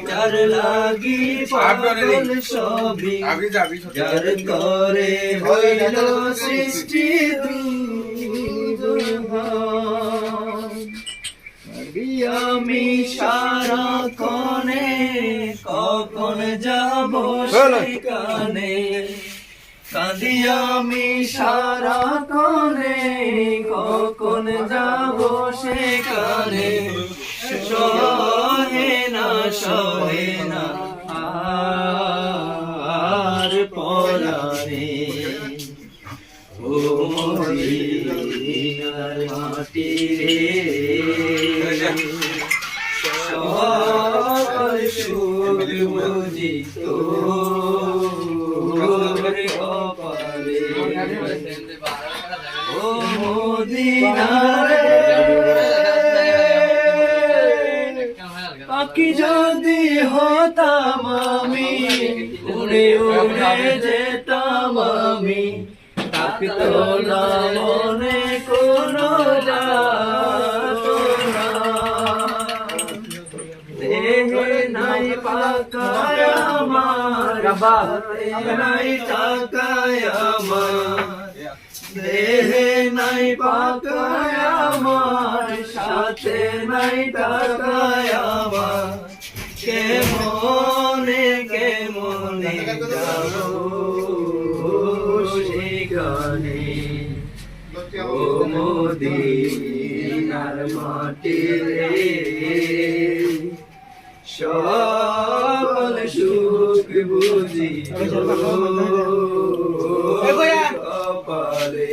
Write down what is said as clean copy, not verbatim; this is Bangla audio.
যার লাগি পাগল সবই যার করে হইল সৃষ্টি আমি সারাক্ষণে কখন যাব সেখানে কাঁদি আমি সারাক্ষণে কখন যাব সেখানে সহে না আর পরানে ও মদিনার মাটি রে সকল সুখ বুঝি তোর কপালে ও মদিনার পাখি যদি হতাম আমি উড়ে উড়ে যেতাম আমি থাকতো না মনে কোনো যাতনা দেহে নাই পাকায় আমার নাই টাকায় আমার দেহে নাই পাকায় আমার সাথে নাই টাকায় আমার কেমনে যাবো সেখানে ও মদিনার মাটি রে সকল সুখ বুঝি কপালে